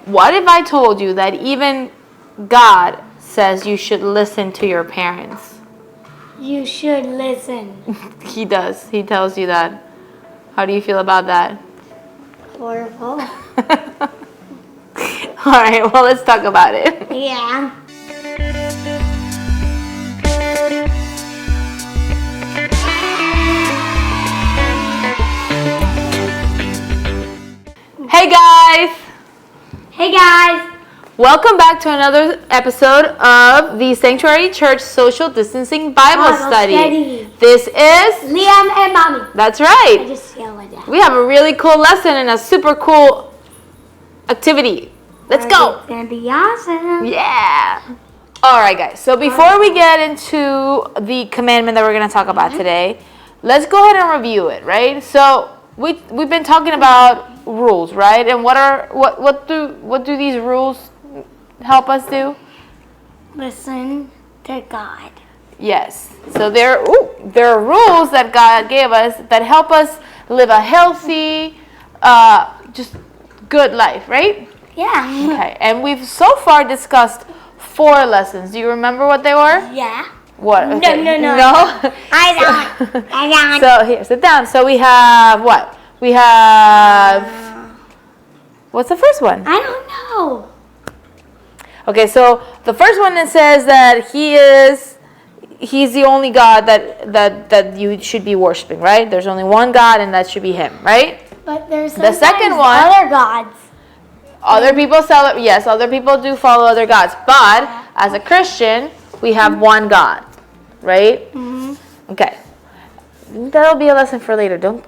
what if I told you that even God says you should listen to your parents? You should listen. He does. He tells you that. How do you feel about that? Horrible. All right, well, let's talk about it. Yeah. Hey guys! Hey guys. Welcome back to another episode of the Sanctuary Church Social Distancing Bible Study. This is Liam and Mommy. That's I right. just yelled at that. We have a really cool lesson and a super cool activity. Let's go. It's gonna be awesome. Yeah. All right, guys. So before we get into the commandment that we're going to talk about today, let's go ahead and review it, right? So we've been talking about rules, right? And what do these rules help us do? Listen to God. Yes. So there are rules that God gave us that help us live a healthy, just good life, right? Yeah. Okay. And we've so far discussed 4 lessons. Do you remember what they were? Yeah. What? Okay. No. I don't. So here, sit down. So we have what? We have. What's the first one? I don't know. Okay, so the first one that says that He's the only God that you should be worshiping, right? There's only one God, and that should be Him, right? But there's The second one, other gods. Other people other people do follow other gods, but as a Christian, we have one God, right? Mm-hmm. Okay, that'll be a lesson for later. Don't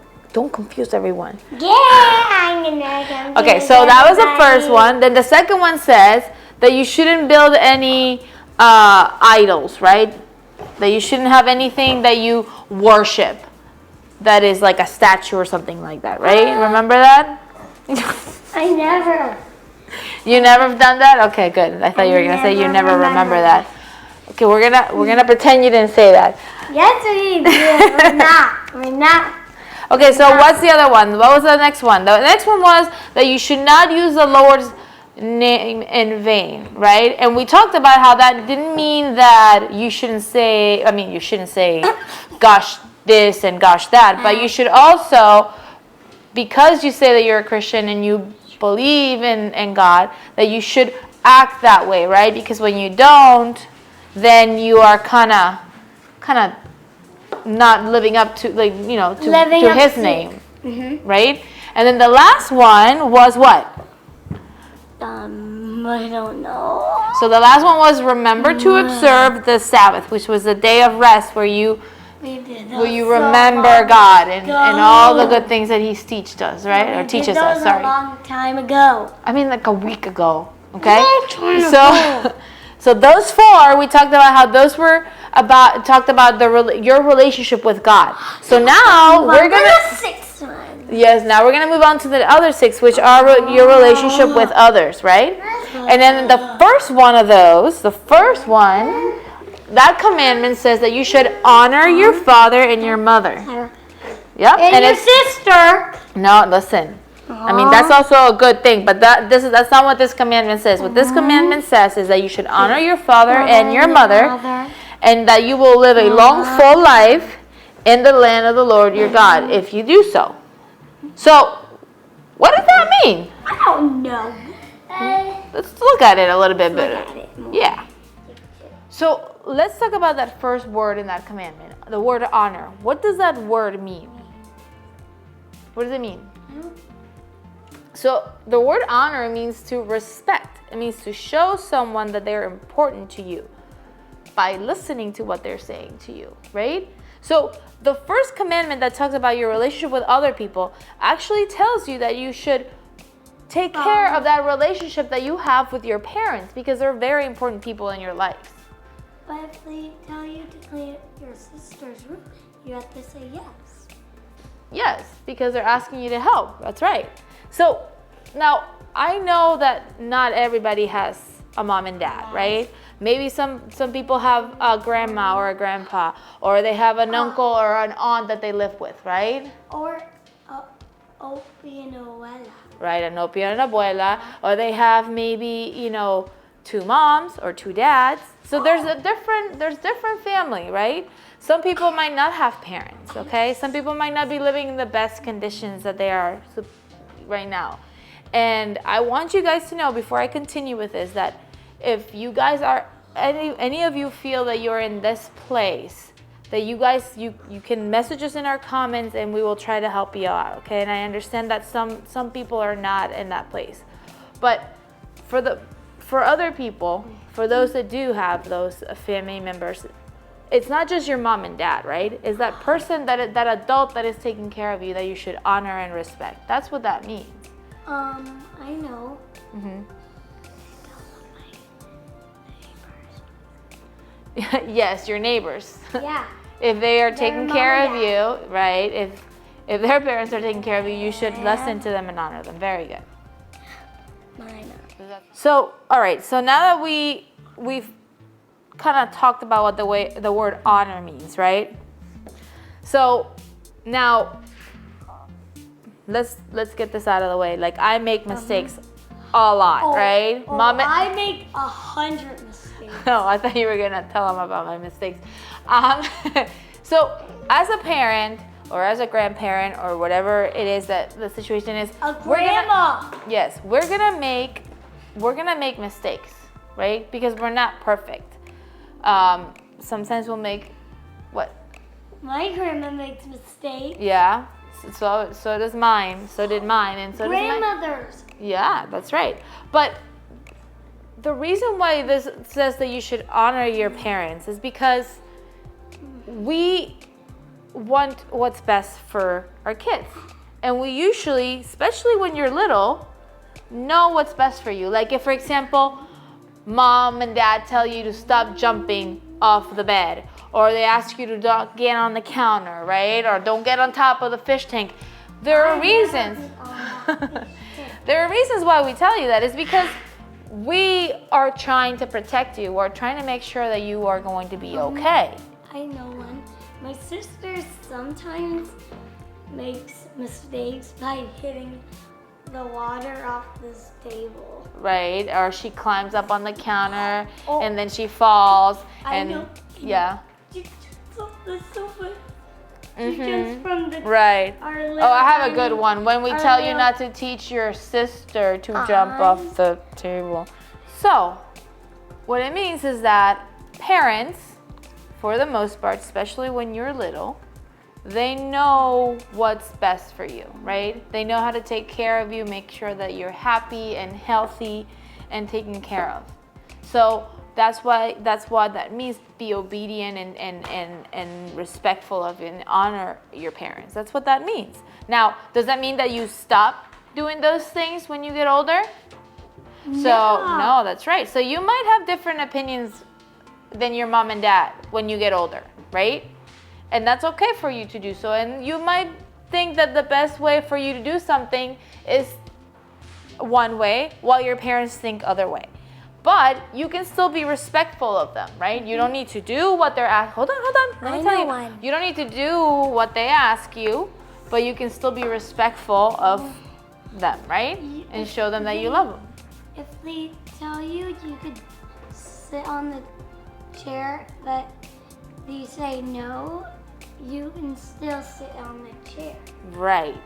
confuse everyone. Yeah, I'm gonna confuse Okay, so that was the everybody. first one. Then the second one says that you shouldn't build any idols, right? That you shouldn't have anything that you worship that is like a statue or something like that, right? Remember that? I never. You never done that? Okay, good. I thought you were gonna say you never remember that. Okay, we're gonna pretend you didn't say that. Yes, we did. We're not. Okay, so what's the other one? What was the next one? The next one was that you should not use the Lord's name in vain, right? And we talked about how that didn't mean that you shouldn't say, gosh this and gosh that, but you should also, because you say that you're a Christian and you believe in God, that you should act that way, right? Because when you don't, then you are kind of not living up to to His name, right? And then the last one was what? I don't know. So the last one was remember to observe the Sabbath, which was the day of rest where you remember God and all the good things that He teaches us, right? Or teaches us. Sorry. A long time ago. I mean, like a week ago. Okay. So those 4 we talked about how those were talked about your relationship with God. So now we're gonna. The 6th one. Yes, now we're going to move on to the other 6, which are your relationship with others, right? And then the first one of those, that commandment says that you should honor your father and your mother. Yep. And your sister. No, listen. I mean, that's also a good thing, but that's not what this commandment says. What this commandment says is that you should honor your father and your mother, and that you will live a long, full life in the land of the Lord your God if you do so. So, what does that mean? I don't know. Let's look at it a little bit better. Look at it more. Yeah. So, let's talk about that first word in that commandment, the word honor. What does that word mean? What does it mean? So, the word honor means to respect. It means to show someone that they're important to you by listening to what they're saying to you, right? So, the first commandment that talks about your relationship with other people actually tells you that you should take care of that relationship that you have with your parents because they're very important people in your life. But if they tell you to clean your sister's room, you have to say yes. Yes, because they're asking you to help. That's right. So now I know that not everybody has a mom and dad, right? Maybe some people have a grandma or a grandpa, or they have an uncle or an aunt that they live with, right? Or Opie and Abuela. right? A novio and abuela, or they have maybe, you know, 2 moms or 2 dads. So there's different family, right? Some people might not have parents, okay? Some people might not be living in the best conditions that they are right now. And I want you guys to know before I continue with this that if you guys are, any of you feel that you're in this place, that you guys, you can message us in our comments and we will try to help you out, okay? And I understand that some people are not in that place. But for other people, for those that do have those family members, it's not just your mom and dad, right? It's that person, that adult that is taking care of you that you should honor and respect. That's what that means. I know. Yes, your neighbors. Yeah. If they are taking care of mom you, right? If their parents are taking care of you, you should listen to them and honor them. Very good. Mine. So, all right. So now that we've kind of talked about what the word honor means, right? So now let's get this out of the way. Like, I make mistakes a lot, right? Mom, I make 100 mistakes. No, I thought you were gonna tell them about my mistakes. So as a parent or as a grandparent or whatever it is that the situation is, we're gonna make mistakes, right? Because we're not perfect. Sometimes we'll make what? My grandma makes mistakes. Yeah. So does mine. So did mine, and so grandmothers. Yeah, that's right. But the reason why this says that you should honor your parents is because we want what's best for our kids. And we usually, especially when you're little, know what's best for you. Like if, for example, mom and dad tell you to stop jumping off the bed, or they ask you to don't get on the counter, right? Or don't get on top of the fish tank. There are reasons. There are reasons why we tell you that. It's because we are trying to protect you. We're trying to make sure that you are going to be okay. I know one. My sister sometimes makes mistakes by hitting the water off this table. Right, or she climbs up on the counter and then she falls. I and know. Yeah. That's so funny. She jumps from the right. Our Oh, I have a good one. When we tell you little- not to teach your sister to jump off the table. So, what it means is that parents, for the most part, especially when you're little, they know what's best for you, right? They know how to take care of you, make sure that you're happy and healthy and taken care of. So that's what that means. Be obedient and respectful of and honor your parents. That's what that means. Now, does that mean that you stop doing those things when you get older? So no, that's right. So you might have different opinions than your mom and dad when you get older, right? And that's okay for you to do so. And you might think that the best way for you to do something is one way, while your parents think other way. But you can still be respectful of them, right? You don't need to do what they're asking. Hold on. Let me tell you. You don't need to do what they ask you, but you can still be respectful of them, right? And show them that you love them. If they tell you you could sit on the chair, but you say no, you can still sit on the chair. Right.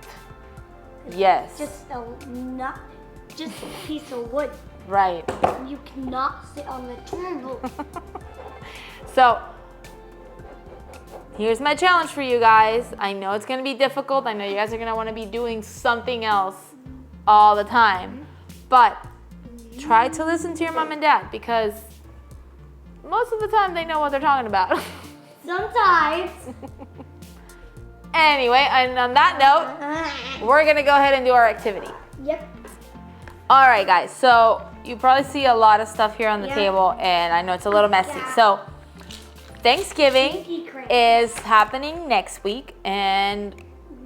Yes. Just a piece of wood. Right. You cannot sit on the table. So, here's my challenge for you guys. I know it's going to be difficult. I know you guys are going to want to be doing something else all the time. But try to listen to your mom and dad, because most of the time they know what they're talking about. Sometimes. Anyway, and on that note, we're going to go ahead and do our activity. Yep. All right, guys. So you probably see a lot of stuff here on the table, and I know it's a little messy. So Thanksgiving is happening next week, and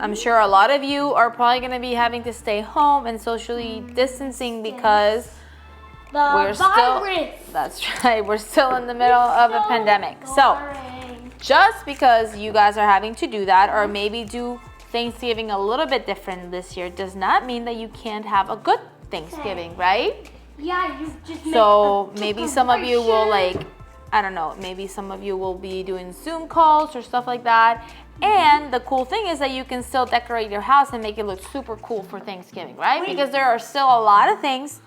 I'm sure a lot of you are probably going to be having to stay home and socially distancing because we're still in the middle of a pandemic. So just because you guys are having to do that, or maybe do Thanksgiving a little bit different this year does not mean that you can't have a good Thanksgiving, right? Yeah, you just So maybe some of you will like, I don't know, maybe some of you will be doing Zoom calls or stuff like that. And the cool thing is that you can still decorate your house and make it look super cool for Thanksgiving, right? Because there are still a lot of things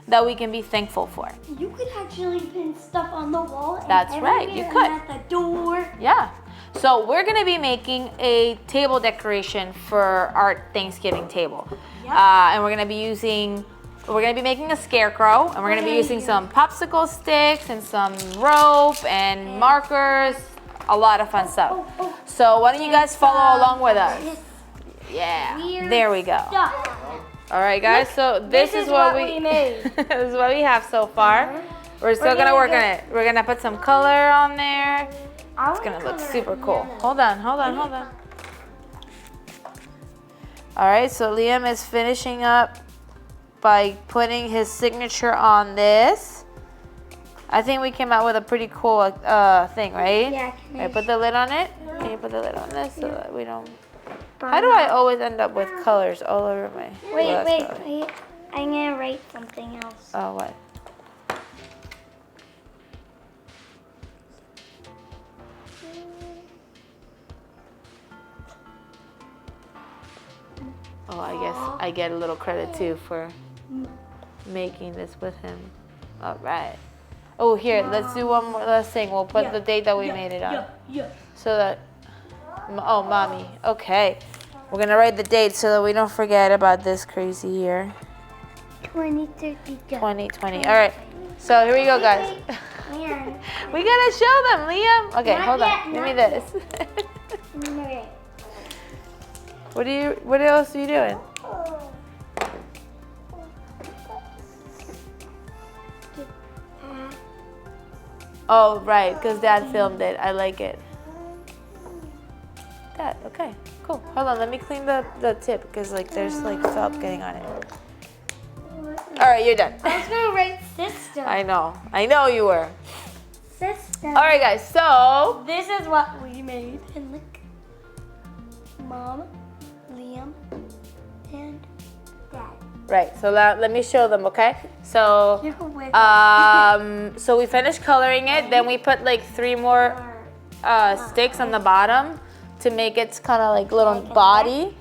that we can be thankful for. You could actually pin stuff on the wall. And That's right, you could. And at the door. Yeah. So we're gonna be making a table decoration for our Thanksgiving table. Yep. And we're gonna be making a scarecrow, and we're gonna be using some popsicle sticks and some rope and markers, a lot of fun stuff. So why don't you guys follow along with us? Yeah, there we go. All right, guys, so this is what we made. this is what we have so far. We're still gonna work on it. We're gonna put some color on there. It's gonna look super cool. Hold on. All right, so Liam is finishing up by putting his signature on this. I think we came out with a pretty cool thing, right? Yeah. All right, put the lid on it. Can you put the lid on this so that we don't... How do I always end up with colors all over my... Wait. I'm gonna write something else. Oh, what? Oh, I guess I get a little credit too for making this with him. All right. Oh, here, let's do one more last thing. We'll put the date that we made it on. So that, oh, mommy. Okay. We're going to write the date so that we don't forget about this crazy year. 2020. All right. So here we go, guys. We got to show them, Liam. Okay, hold on. Give me this. What else are you doing? Oh, right, because Dad filmed it. I like it. Dad, okay, cool. Hold on, let me clean the tip because like there's like felt getting on it. All right, you're done. I was gonna write sister. I know you were. Sister. All right, guys, so This is what we made. And look. Mom, Liam, and Dad. right, so let me show them, okay? So You can wiggle. so we finished coloring it. Then we put like 3 more sticks on the bottom to make its kind of like little body.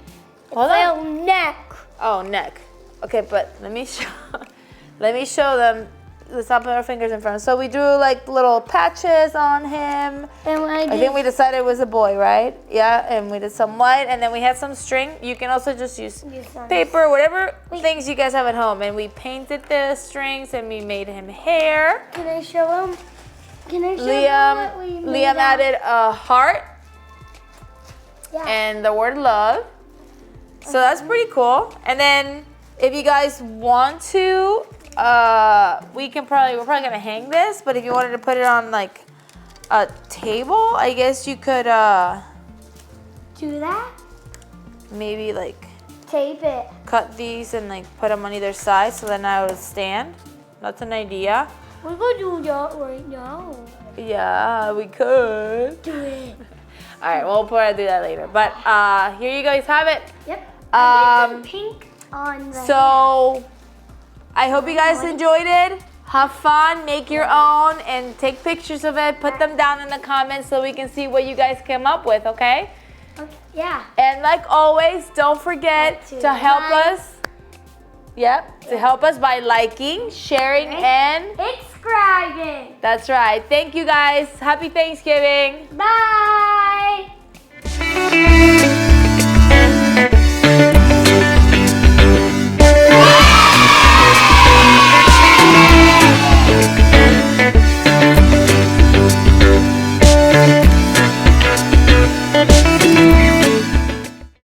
Hold on. Neck. Oh, neck. Okay, but let me show them. Let's not put our fingers in front. So we drew like little patches on him. And I think we decided it was a boy, right? Yeah, and we did some white, and then we had some string. You can also just use paper, whatever things you guys have at home. And we painted the strings, and we made him hair. Can I show him? Can I show him what we made? Liam added a heart Yeah. and the word love. So that's pretty cool. And then if you guys want to, we're probably gonna hang this, but if you wanted to put it on like a table, I guess you could Do that? maybe like Tape it. cut these and like put them on either side so then I would stand. That's an idea. We're gonna do that right now. Yeah, we could. Do it. All right, we'll probably do that later. But here you guys have it. Yep. I did some pink on the So I hope you guys enjoyed it. Have fun, make your own, and take pictures of it. Put them down in the comments so we can see what you guys came up with, okay? Okay, yeah. And like always, don't forget to help us. Yep, to help us by liking, sharing, and Subscribing. that's right. Thank you guys. Happy Thanksgiving. Bye.